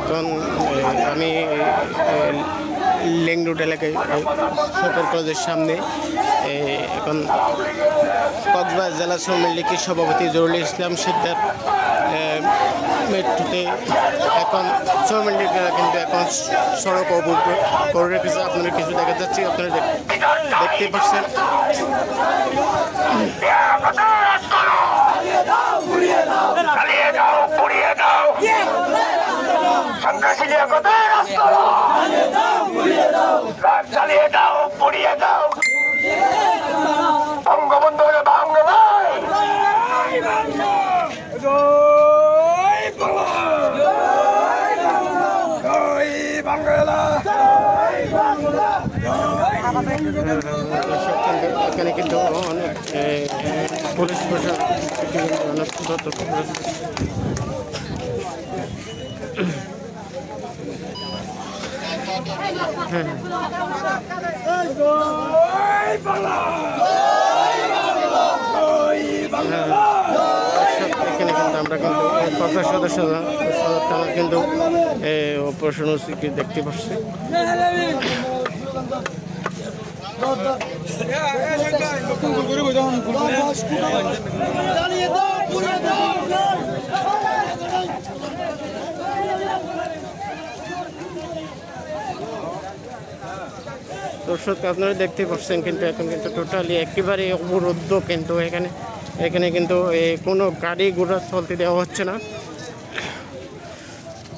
এখন আমি link road এলাকায় সরকার কলেজের সামনে এখন কক্সবাজার জেলা শ্রমিক লীগের সভাপতি জহুরুল ইসলাম সিকদার মেট্রোতে এখন শ্রমিক লীগেরা কিন্তু এখন সড়ক অবরোধ করে রেখেছে। আপনারা কিছু দেখা যাচ্ছে, আপনারা দেখতে পাচ্ছেন। বঙ্গবন্ধুর এখানে কিন্তু অনেক পুলিশ প্রশাসন অনেক সতর্ক করেছে। এখানে কিন্তু আমরা কিন্তু কক্সবাজার সদর থানার কিন্তু অপারেশন দেখতে পাচ্ছি। দর্শক আপনারা দেখতে পাচ্ছেন কিন্তু এখন কিন্তু টোটালি একেবারে অবরুদ্ধ, কিন্তু এখানে কিন্তু কোনো গাড়ি ঘোড়া চলতে দেওয়া হচ্ছে না।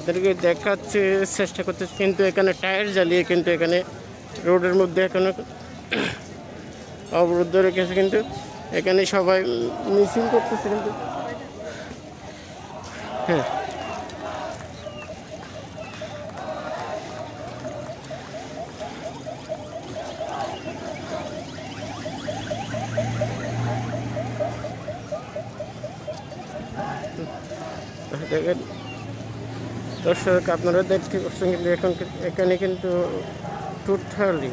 তাদেরকে দেখাচ্ছে, চেষ্টা করতেছে, কিন্তু এখানে টায়ার জ্বালিয়ে কিন্তু এখানে রোডের মধ্যে এখানে অবরুদ্ধ রেখেছে। কিন্তু এখানে সবাই মিছিল করতেছে কিন্তু হ্যাঁ দেখেন দর্শক আপনারা দেখতে পাচ্ছেন কিন্তু এখানে কিন্তু টোটালি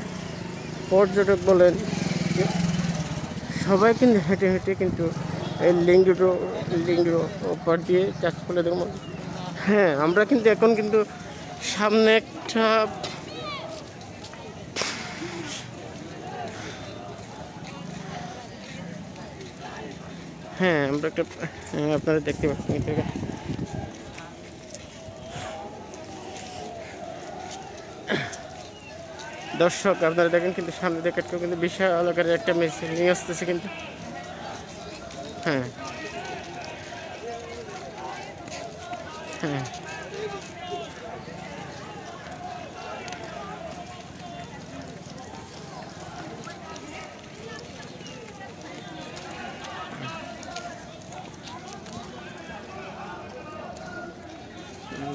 পর্যটক বলেন সবাই কিন্তু হেঁটে হেঁটে কিন্তু এই লিঙ্গ ওপার দিয়ে চাষ করে দেবো। হ্যাঁ আমরা কিন্তু এখন কিন্তু সামনে একটা আমরা একটা আপনারা দেখতে পাচ্ছেন দর্শক আপনারা দেখেন কিন্তু সামনে দেখে কিন্তু বিশাল আকারের একটা মেশিন নিয়ে আসতেছে কিন্তু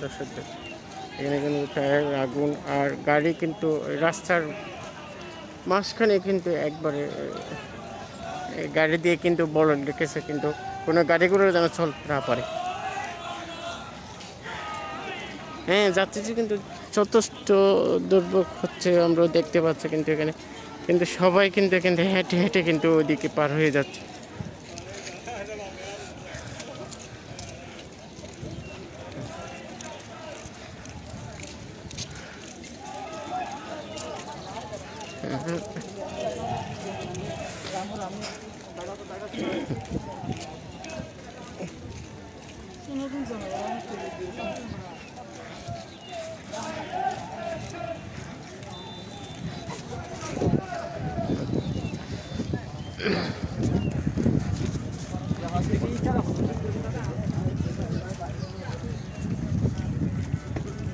দর্শক এখানে কিন্তু টায়ার আগুন আর গাড়ি কিন্তু রাস্তার মাঝখানে কিন্তু একবারে গাড়ি দিয়ে কিন্তু বড় রেখেছে, কিন্তু কোনো গাড়িগুলো যেন চলতে না পারে। হ্যাঁ যাত্রীদের কিন্তু যথেষ্ট দুর্ভোগ হচ্ছে, আমরা দেখতে পাচ্ছি কিন্তু এখানে কিন্তু সবাই কিন্তু এখানে হেঁটে হেঁটে কিন্তু ওইদিকে পার হয়ে যাচ্ছে।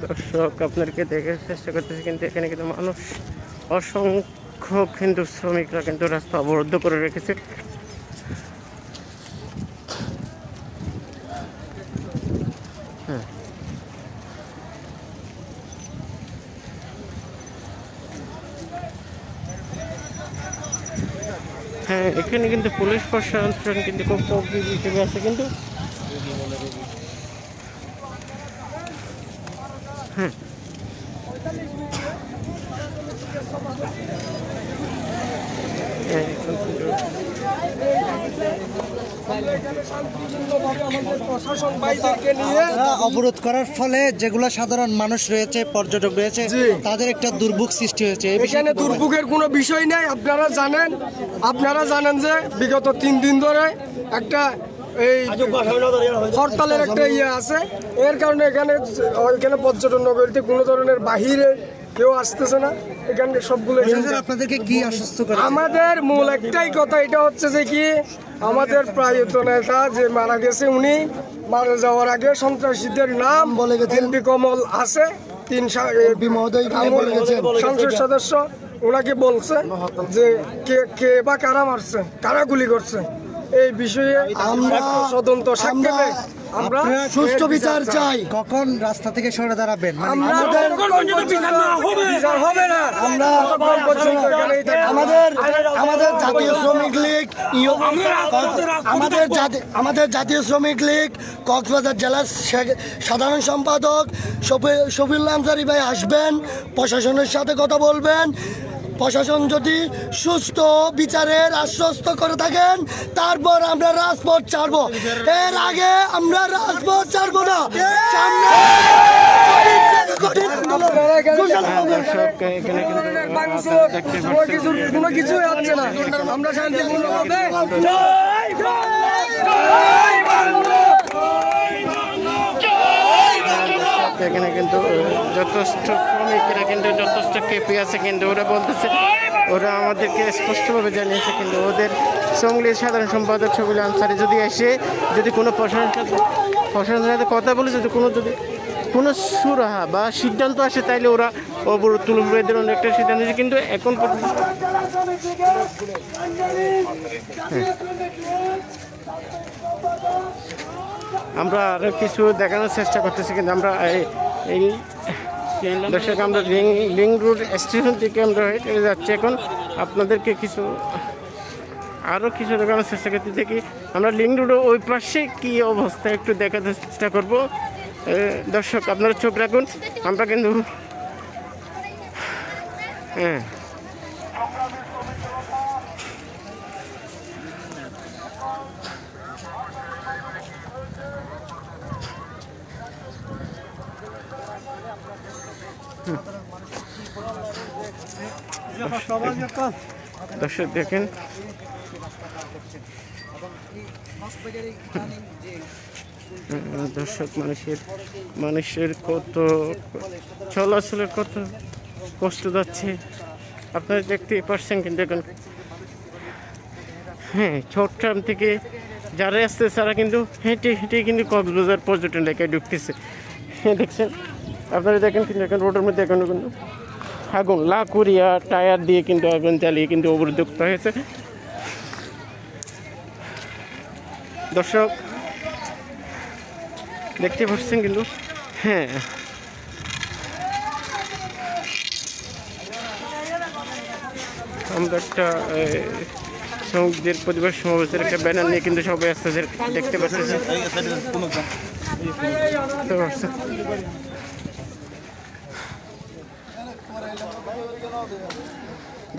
দর্শক আপনাদেরকে দেখে চেষ্টা করতেছি কিন্তু এখানে কিন্তু মানুষ অসংখ্য কিন্তু শ্রমিকরা কিন্তু রাস্তা অবরুদ্ধ করে রেখেছে। হ্যাঁ এখানে কিন্তু পুলিশ প্রশাসন কিন্তু খুব কর্মী হিসেবে আছে কিন্তু অবরোধ করার ফলে যেগুলো সাধারণ মানুষ রয়েছে, পর্যটক রয়েছে, তাদের একটা দুর্ভোগ সৃষ্টি হয়েছে। এখানে দুর্ভোগের কোনো বিষয় নেই। আপনারা জানেন যে বিগত 3 দিন ধরে একটা এই হরতালের একটা ইয়ে আছে। এর কারণে এখানে পর্যটন নগরীতে কোনো ধরনের বাহিরে কেউ আসতেছে না। এখানে সবগুলো আপনাদেরকে কি আশ্বস্ত করে? আমাদের মূল একটাই কথা, এটা হচ্ছে যে কি আমাদের প্রয়াত নেতা যে মারা গেছে, উনি মারা যাওয়ার আগে সন্ত্রাসীদের নাম বলে গেছেন। এমপি কমল আছে, 3 সংসদ সদস্য, ওনাকে বলছে যে কে বা কারা মারছে, কারা গুলি করছে, এই বিষয়ে আমরা তদন্ত সাক্ষেপে আমরা সুষ্ঠু বিচার চাই। কখন রাস্তা থেকে সরে দাঁড়াবেন? আমাদের জাতীয় শ্রমিক লীগ আমাদের জাতীয় শ্রমিক লীগ কক্সবাজার জেলার সাধারণ সম্পাদক শফিউল্লাহ আনসারী ভাই আসবেন, প্রশাসনের সাথে কথা বলবেন। প্রশাসন যদি সুস্থ বিচারের আশ্বস্ত করে থাকেন, তারপর আমরা রাজপথ ছাড়বো। এর আগে আমরা রাজপথ ছাড়বো না। কোনো কিছুই হচ্ছে না। আমরা শান্তিপূর্ণভাবে এখানে কিন্তু যথেষ্ট শ্রমিকরা কিন্তু যথেষ্ট কেঁপে আছে, কিন্তু ওরা বলতেছে, ওরা আমাদেরকে স্পষ্টভাবে জানিয়েছে, কিন্তু ওদের সংশ্লিষ্ট সাধারণ সম্পাদক শফিউল্লাহ আনসারী যদি এসে যদি কোনো প্রশাসনের সাথে কথা বলে যদি কোনো সুরাহা বা সিদ্ধান্ত আসে, তাইলে ওরা অবরোধ তুলবে, এদের অনেক একটা সিদ্ধান্ত আছে। কিন্তু এখন আমরা আরও কিছু দেখানোর চেষ্টা করতেছি, কিন্তু আমরা এই দর্শক আমরা লিং রোড স্টেশন থেকে আমরা হেঁটে যাচ্ছি। এখন আপনাদেরকে আরও কিছু দেখানোর চেষ্টা করতে দেখি। আমরা লিং রোডের ওই পাশে কী অবস্থা একটু দেখাতে চেষ্টা করব। দর্শক আপনারা চোখ রাখুন, আমরা কিন্তু দর্শক দেখেন দর্শক মানুষের কত চলাচলের কত কষ্ট যাচ্ছে আপনারা দেখতেই পাচ্ছেন। কিন্তু এখন চট্টগ্রাম থেকে যারা আসছে তারা কিন্তু হেঁটে হেঁটে কিন্তু কক্সবাজার পর্যটন এলাকায় ঢুকতেছে। দেখছেন আপনারা দেখেন, কিন্তু এখন রোডের মধ্যে এখনো কিন্তু আগুন লাকুরিয়া টায়ার দিয়ে কিন্তু আগুন জ্বালিয়ে কিন্তু অবরুদ্ধ হয়েছে। দর্শক দেখতে পাচ্ছেন, কিন্তু আমরা একটা শ্রমিকদের পরিবার সমাবেশের একটা ব্যানার নিয়ে কিন্তু সবাই আসতেছে, দেখতে পাচ্ছি।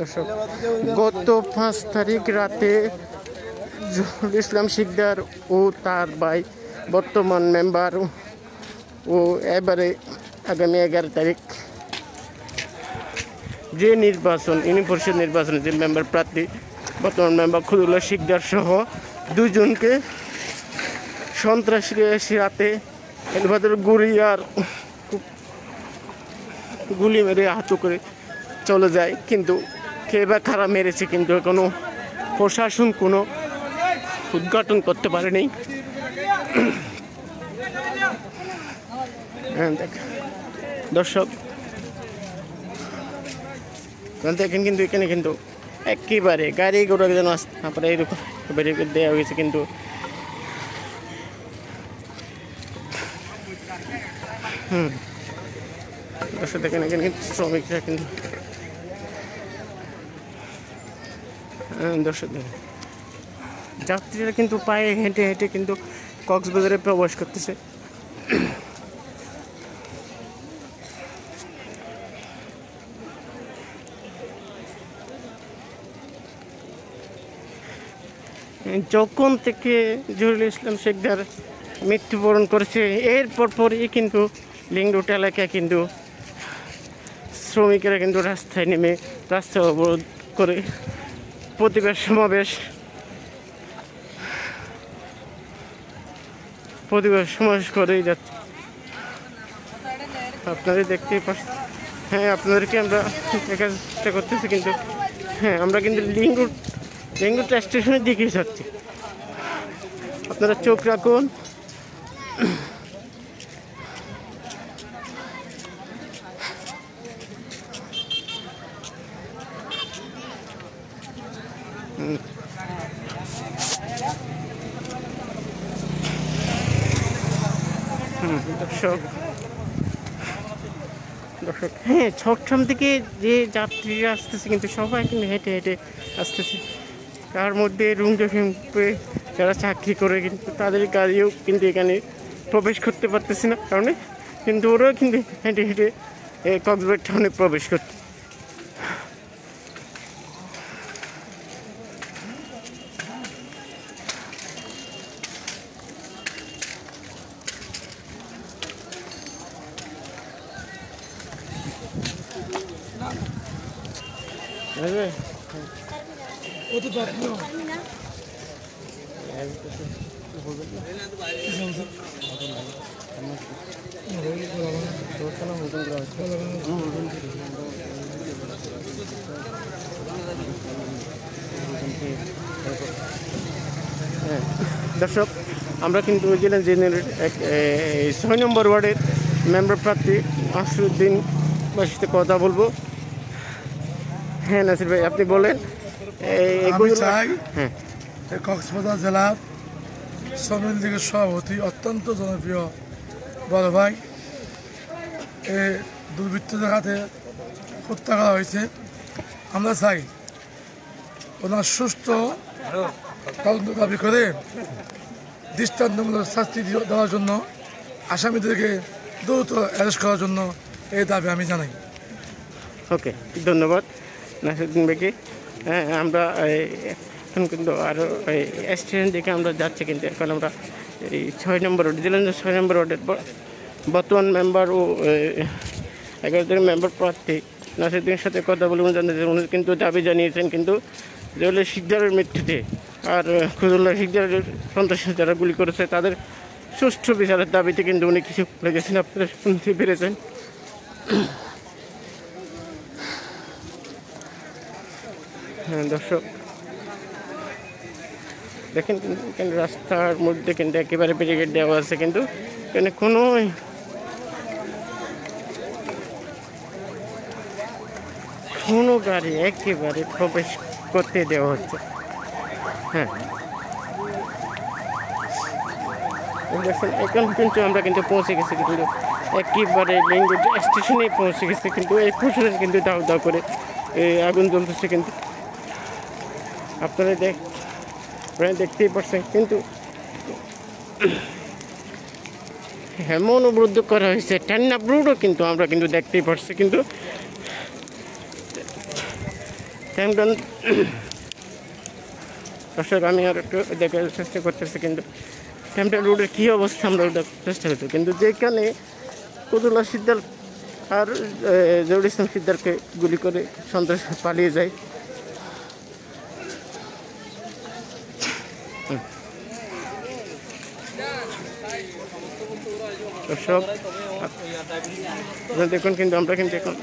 দর্শক গত 5 তারিখ রাতে জহুরুল ইসলাম শিকদার ও তার ভাই বর্তমান মেম্বার ও এবারে আগামী 11 তারিখ যে নির্বাচন ইউনিয়ন পরিষদ নির্বাচনে যে মেম্বার প্রার্থী বর্তমান মেম্বার খুদুল্লাহ শিকদার সহ 2 জনকে সন্ত্রাসীরা এসে রাতে এলভাদের গুলি মেরে আহত করে চলে যায়। কিন্তু কে বা কারা মেরেছে কিন্তু কোনো প্রশাসন কোনো উদ্ঘাটন করতে পারেনি। দর্শক দেখেন, কিন্তু এখানে কিন্তু একেবারে গাড়ি ঘোড়া যেন আসতে না পারে এরকম ব্যারিকেড দেওয়া হয়েছে। কিন্তু দর্শক দেখেন, এখানে কিন্তু শ্রমিকরা কিন্তু দর্শক দেখেন যাত্রীরা কিন্তু পায়ে হেঁটে হেঁটে কিন্তু কক্সবাজারে প্রবেশ করতেছে। যখন থেকে জহুরুল ইসলাম শিকদার মৃত্যুবরণ করেছে এরপর পরই কিন্তু লিঙ্ক রোড এলাকায় কিন্তু শ্রমিকেরা কিন্তু রাস্তায় নেমে রাস্তা অবরোধ করে প্রতিবাদ সমাবেশ করেই যাচ্ছে। আপনারা দেখতেই পাচ্ছেন। হ্যাঁ, আপনাদেরকে আমরা দেখার চেষ্টা করতেছি, কিন্তু হ্যাঁ আমরা কিন্তু লিঙ্ক রোড স্টেশনের দিকেই যাচ্ছি। আপনারা চোখ রাখুন। দর্শক হ্যাঁ, ছট্টগ্রাম থেকে যে যাত্রীরা আসতেছে কিন্তু সবাই কিন্তু হেঁটে হেঁটে আসতেছে। তার মধ্যে রুমডে যারা চাকরি করে কিন্তু তাদের গাড়িও কিন্তু এখানে প্রবেশ করতে পারতেছে না কারণে, কিন্তু ওরাও কিন্তু হেঁটে হেঁটে কক্সবাজার টাউনে প্রবেশ করছে। দর্শক, আমরা কিন্তু জেলা জেনারেল 6 নম্বর ওয়ার্ডের মেম্বার প্রার্থী আসরুদ্দিন ভাইয়ের সাথে কথা বলবো। হ্যাঁ নাসির ভাই, আপনি বলেন। আমি চাই কক্সবাজার জেলার শ্রমিক লীগের সভাপতি অত্যন্ত জনপ্রিয় বড় ভাই দুর্বৃত্তদের হাতে হত্যা করা হয়েছে। আমরা চাই ওনার সুস্থ তদন্ত দাবি করে দৃষ্টান্তমূলক শাস্তি দেওয়ার জন্য, আসামিদেরকে দ্রুত অ্যারেস্ট করার জন্য এই দাবি আমি জানাই। ওকে, ধন্যবাদ নাসিরুদ্দিন ভাইকে। হ্যাঁ, আমরা এখন কিন্তু আরও স্টেশন দিকে আমরা যাচ্ছি, কিন্তু এখন আমরা এই 6 নম্বর ওয়ার্ড, জেলা 6 নম্বর ওয়ার্ডের বর্তমান মেম্বার ও 11 জন মেম্বার প্রার্থী নাসিরুদ্দিনের সাথে কথা বলে উনি কিন্তু দাবি জানিয়েছেন কিন্তু জহুরুল শিকদারের মৃত্যুতে আর খুদুল্লাহ শিকদারের সন্ত্রাসী যারা গুলি করেছে তাদের সুষ্ঠু বিচারের দাবিতে কিন্তু উনি কিছু লেগেছেন, আপনারা শুনতে পেরেছেন। হ্যাঁ দর্শক, দেখেন কিন্তু রাস্তার মধ্যে কিন্তু একেবারে ব্যারিকেড দেওয়া আছে, কিন্তু এখানে কোনো গাড়ি একেবারে প্রবেশ করতে দেওয়া হচ্ছে। হ্যাঁ দেখছেন, এখন কিন্তু আমরা কিন্তু পৌঁছে গেছি, কিন্তু একেবারে লিঙ্ক রোড স্টেশনে পৌঁছে গেছি, কিন্তু এই প্রশাসন কিন্তু দাও দাও করে আগুন জ্বলতেছে, কিন্তু আপনারা দেখতেই পাচ্ছেন। কিন্তু এমন অবরুদ্ধ করা হয়েছে, টেন্নাপ রোডও কিন্তু আমরা কিন্তু দেখতেই পাচ্ছি, কিন্তু দর্শক আমি আর একটু দেখার চেষ্টা করতেছি, কিন্তু টেম্পল রোডের কী অবস্থা আমরা দেখার চেষ্টা করছি, কিন্তু যেখানে খুদুল্লাহ শিকদার আর জহুরুল ইসলাম শিকদারকে গুলি করে সন্ত্রাস পালিয়ে যায়। দর্শক দেখুন, কিন্তু আমরা কিন্তু এখন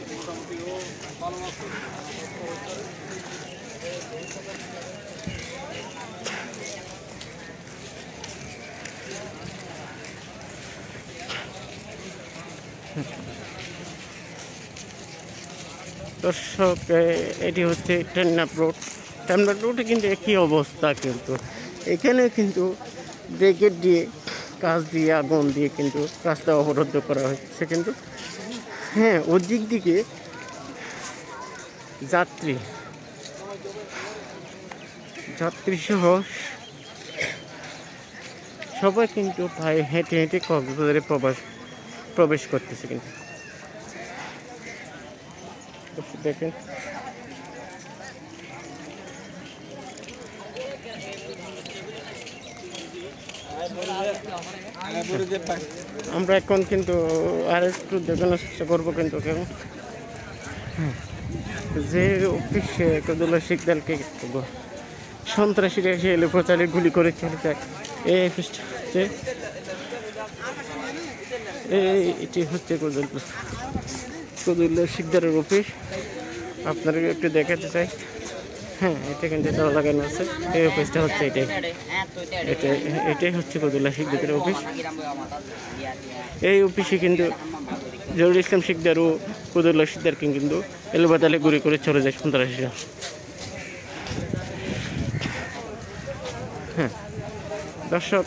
দর্শক এটি হচ্ছে টেন্নাপ রোডে কিন্তু একই অবস্থা, কিন্তু এখানে কিন্তু ব্রিগেড দিয়ে কাজ দিয়ে আগুন দিয়ে কিন্তু রাস্তা অবরুদ্ধ করা হয়েছে, কিন্তু হ্যাঁ ওদিক দিকে যাত্রী সহ সবাই কিন্তু ভাই হেঁটে হেঁটে কক্সবাজারে প্রবেশ করতেছে, কিন্তু দেখেন আমরা এখন কিন্তু আর একটু দেখানোর চেষ্টা করবো কিন্তু কেমন যে অফিসে কদুল্লা শিকদারকে সন্ত্রাসীরা এসে এলোপাতাড়ি গুলি করে চলে যায়। এই অফিসটা হচ্ছে এটি হচ্ছে কদুল্লা শিকদারের অফিস। আপনাদেরকে একটু দেখাতে চাই। হ্যাঁ, এটা কিন্তু তালা লাগানো আছে। এই অফিসটা হচ্ছে এটাই হচ্ছে কদুল্লা শিকদারের অফিস। এই অফিসে কিন্তু জহুরুল ইসলাম শিকদার ও কদুল্লা শিকদারকে কিন্তু এলোপাতাড়ি গুলি করে চলে যায় সন্ত্রাসীরা। হ্যাঁ দর্শক,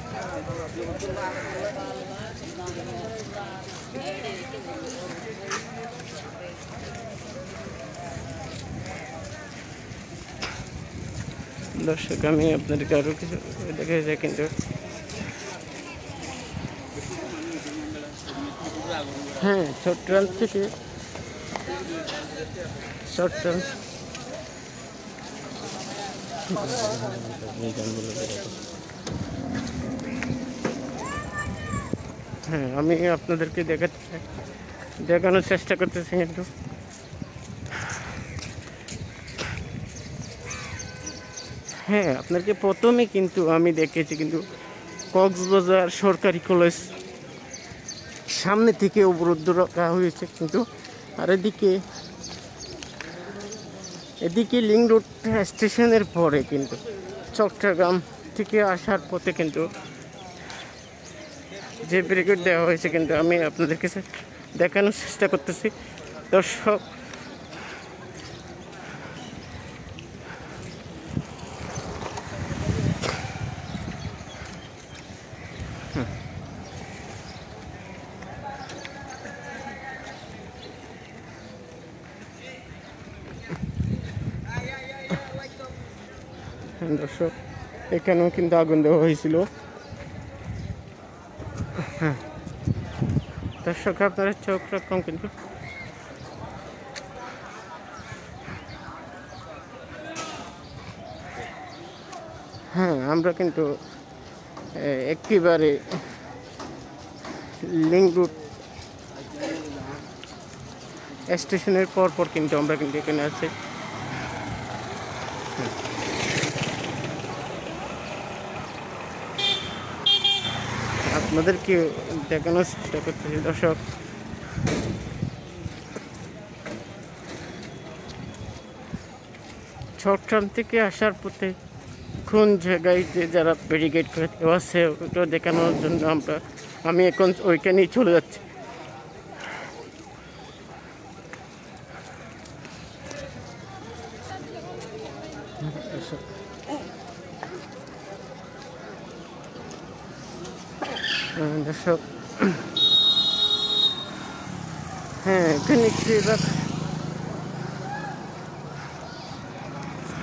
আমি আপনাদেরকে আরো কিছু দেখা যায় কিন্তু হ্যাঁ চট্টগ্রাম থেকে হ্যাঁ আমি আপনাদেরকে দেখানোর চেষ্টা করতেছি কিন্তু হ্যাঁ আপনাকে প্রথমে কিন্তু আমি দেখেছি কিন্তু কক্সবাজার সরকারি কলেজ সামনে থেকে অবরুদ্ধ রাখা হয়েছে কিন্তু আর এদিকে লিংক রোড স্টেশনের পরে কিন্তু চট্টগ্রাম থেকে আসার পথে কিন্তু যে ব্রিগেড দেওয়া হয়েছে কিন্তু আমি আপনাদের কাছে দেখানোর চেষ্টা করতেছি দর্শক। দর্শক, এখানেও কিন্তু আগুন দেওয়া হয়েছিল। হ্যাঁ দর্শক, আপনারা চোখ রাখুন কিন্তু হ্যাঁ আমরা কিন্তু একেবারে লিংক রোড স্টেশনের পর কিন্তু আমরা কিন্তু এখানে আছি। আপনাদেরকে দেখানোর চেষ্টা করতেছি দর্শক। চট্টগ্রাম থেকে আসার পথে কোন জায়গায় যে যারা ব্যারিকেড করে দেওয়া আছে ওটা দেখানোর জন্য আমি এখন ওইখানেই চলে যাচ্ছি। দর্শক, হ্যাঁ এখানে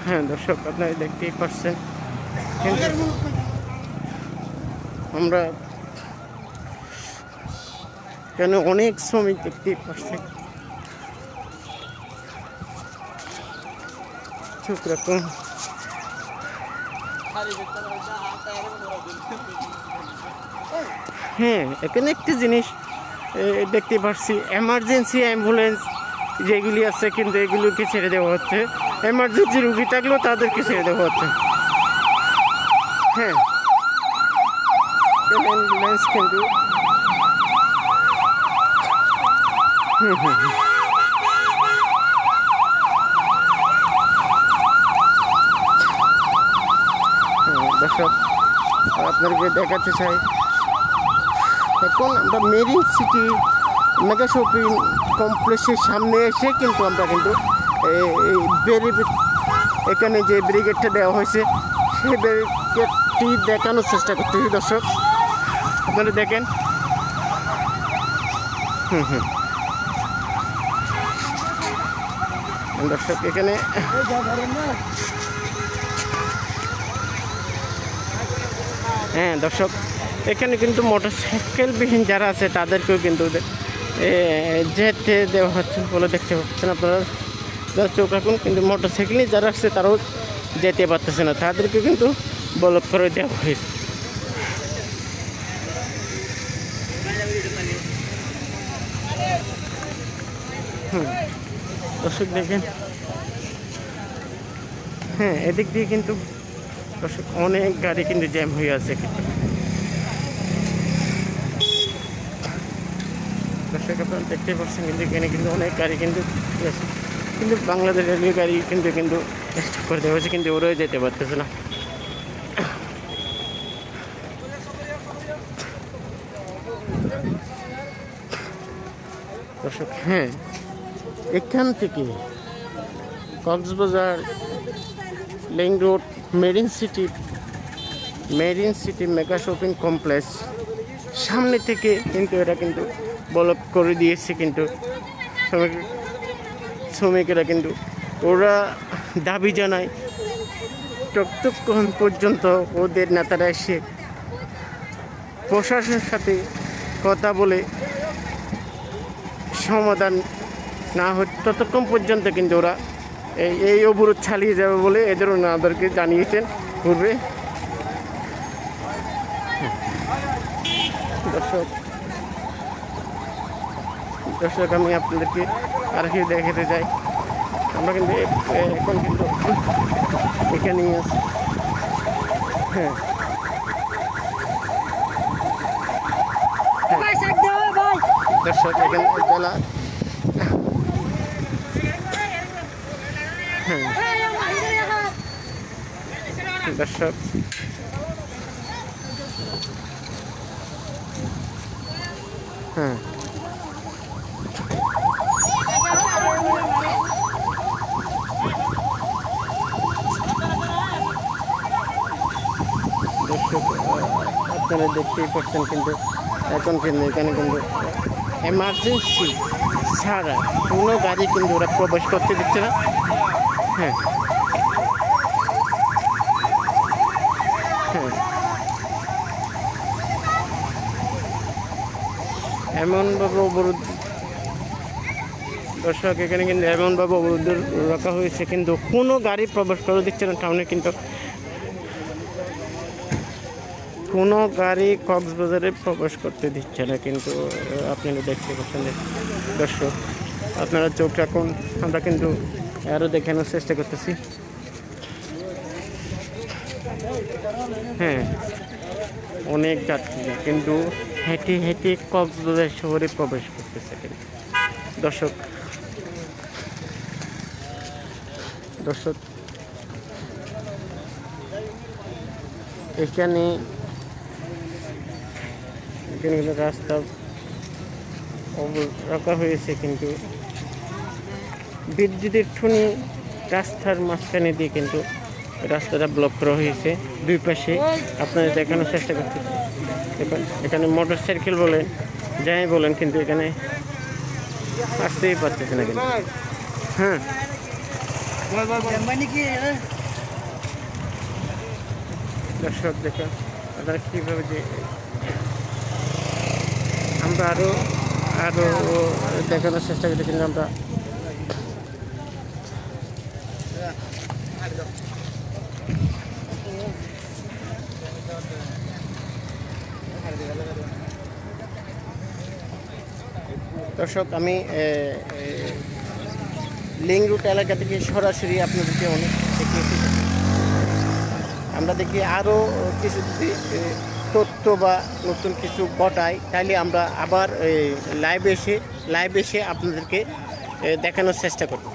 হ্যাঁ দর্শক, আপনারা দেখতেই পাচ্ছেন আমরা কেন অনেক শ্রমিক দেখতেই পাচ্ছেন। চোখ রাখুন। হ্যাঁ এখানে একটি জিনিস দেখতে পাচ্ছি, এমার্জেন্সি অ্যাম্বুলেন্স যেগুলি আছে কিন্তু এগুলোকে ছেড়ে দেওয়া হচ্ছে। এমার্জেন্সি রুগী থাকলেও তাদেরকে ছেড়ে দেওয়া হচ্ছে। হ্যাঁ অ্যাম্বুলেন্স কিন্তু দর্শক, আপনাদেরকে দেখাতে চাই এখন আমরা মেরিন সিটি মেগা শপিং কমপ্লেক্সের সামনে এসে কিন্তু আমরা কিন্তু এখানে যে ব্রিগেডটা দেওয়া হয়েছে সেই ব্রিগেডটি দেখানোর চেষ্টা করতেছি দর্শক। আপনারা দেখেন দর্শক এখানে হ্যাঁ দর্শক, এখানে কিন্তু মোটরসাইকেলবিহীন যারা আছে তাদেরকেও কিন্তু যেতে দেওয়া হচ্ছে বলে দেখতে পাচ্ছেন আপনারা। যারা চোখ রাখুন কিন্তু মোটরসাইকেল নিয়ে যারা আসছে তারাও যেতে পারতেছে না, তাদেরকে কিন্তু ব্লক করে দেওয়া হয়েছে। দর্শক দেখেন, হ্যাঁ এদিক দিয়ে কিন্তু দর্শক অনেক গাড়ি কিন্তু জ্যাম হয়ে আছে কিন্তু। দর্শক আপনারা দেখতে পাচ্ছেন কিন্তু এখানে কিন্তু অনেক গাড়ি কিন্তু আছে, কিন্তু বাংলাদেশ রেলওয়ে গাড়ি কিন্তু কিন্তু স্টপ করে দেওয়া হয়েছে, কিন্তু ওরাও যেতে পারতেছে না। দর্শক হ্যাঁ, এখান থেকে Cox's Bazar link road marine city mega shopping complex সামনে থেকে কিন্তু এরা কিন্তু ব্লক করে দিয়েছে কিন্তু শ্রমিকেরা, কিন্তু ওরা দাবি জানায় ততক্ষণ পর্যন্ত ওদের নেতারা এসে প্রশাসনের সাথে কথা বলে সমাধান না হয় ততক্ষণ পর্যন্ত কিন্তু ওরা এই অবরোধ চালিয়ে যাবে বলে এদের ওনাদেরকে জানিয়েছেন পূর্বে। দর্শক আমি আপনাদেরকে আর কি দেখাতে চাই, আমরা কিন্তু এখন কিন্তু এখানেই আছি। হ্যাঁ দর্শক এখানে জেলা দর্শক হ্যাঁ দর্শক আপনারা দেখতেই পাচ্ছেন কিন্তু এখন কিন্তু এখানে কিন্তু এমার্জেন্সি ছাড়া কোনো গাড়ি কিন্তু ওরা প্রবেশ করতে দিচ্ছে না। হ্যাঁ হ্যাঁ এমনভাবে অবরোধ, দর্শক এখানে কিন্তু এমনভাবে অবরোধ রাখা হয়েছে কিন্তু কোনো গাড়ি প্রবেশ করে দিচ্ছে না টাউনে, কিন্তু কোনো গাড়ি কক্সবাজারে প্রবেশ করতে দিচ্ছে না কিন্তু আপনারা দেখতে পাচ্ছেন। দর্শক আপনারা চোখ রাখুন, আমরা কিন্তু আরও দেখানোর চেষ্টা করতেছি। হ্যাঁ অনেক যাত্রী কিন্তু হেঁটে হেঁটে কক্সবাজার শহরে প্রবেশ করতেছে কিন্তু। দর্শক এখানে রাস্তা রাখা হয়েছে কিন্তু বিদ্যুতের ঠুনি রাস্তার মাঝখানে দিয়ে কিন্তু রাস্তাটা ব্লক করা হয়েছে দুই পাশে। আপনাদের দেখানোর চেষ্টা করতেছি, এখানে মোটর সাইকেল বলেন যাই বলেন কিন্তু এখানে আসতেই পারতেছে না কিন্তু। হ্যাঁ দর্শক দেখুন আপনারা কীভাবে যে আমরা আরও দেখানোর চেষ্টা করি কিন্তু আমরা দর্শক আমি লিং রুট এলাকা থেকে সরাসরি আপনাদেরকে অনেক দেখিয়েছি। আমরা দেখি আরও কিছু যদি তথ্য বা নতুন কিছু ঘটায় তাহলে আমরা আবার লাইভ এসে আপনাদেরকে দেখানোর চেষ্টা করব।